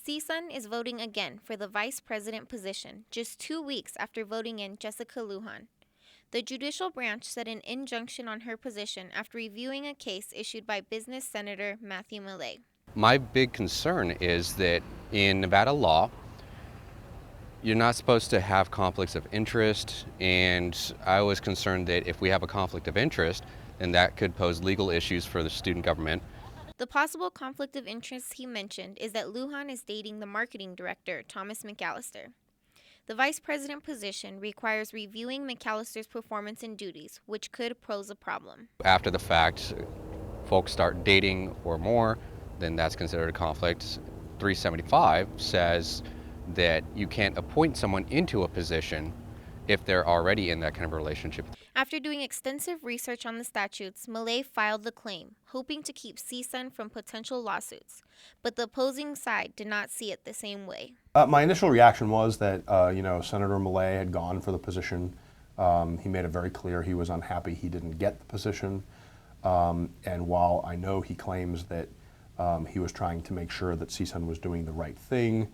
CSUN is voting again for the vice president position just 2 weeks after voting in Jessica Lujan. The judicial branch set an injunction on her position after reviewing a case issued by business Senator Matthew Millay. My big concern is that in Nevada law, you're not supposed to have conflicts of interest, and I was concerned that if we have a conflict of interest, then that could pose legal issues for the student government. The possible conflict of interest he mentioned is that Lujan is dating the marketing director, Thomas McAllister. The vice president position requires reviewing McAllister's performance and duties, which could pose a problem. After the fact, folks start dating or more, then that's considered a conflict. 375 says that you can't appoint someone into a position if they're already in that kind of relationship. After doing extensive research on the statutes, Millay filed the claim, hoping to keep CSUN from potential lawsuits, but the opposing side did not see it the same way. My initial reaction was that, Senator Millay had gone for the position. He made it very clear he was unhappy he didn't get the position. And while I know he claims that he was trying to make sure that CSUN was doing the right thing,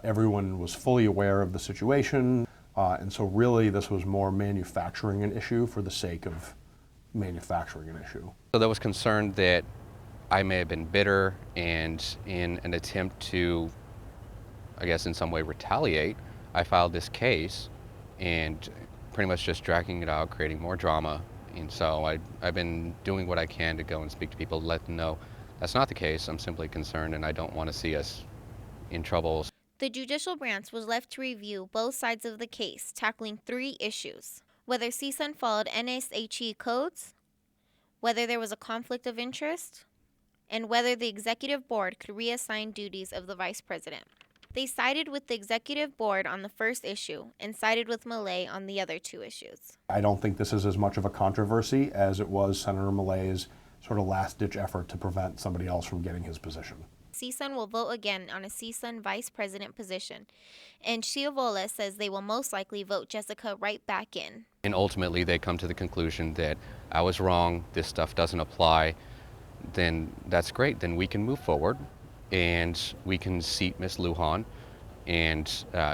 everyone was fully aware of the situation. And so really this was more manufacturing an issue for the sake of manufacturing an issue. So there was concern that I may have been bitter, and in an attempt to, I guess in some way, retaliate, I filed this case and pretty much just dragging it out, creating more drama. And so I've been doing what I can to go and speak to people, let them know that's not the case. I'm simply concerned and I don't want to see us in trouble. The judicial branch was left to review both sides of the case, tackling 3 issues: whether CSUN followed NSHE codes, whether there was a conflict of interest, and whether the executive board could reassign duties of the vice president. They sided with the executive board on the first issue and sided with Millay on the other 2 issues. I don't think this is as much of a controversy as it was Senator Millay's sort of last-ditch effort to prevent somebody else from getting his position. CSUN will vote again on a CSUN vice president position, and Schiavola says they will most likely vote Jessica right back in. And ultimately they come to the conclusion that I was wrong, this stuff doesn't apply, then that's great. Then we can move forward and we can seat Ms. Lujan, and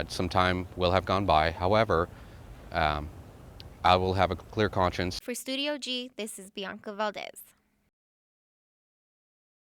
some time will have gone by. However, I will have a clear conscience. For Studio G, this is Bianca Valdez.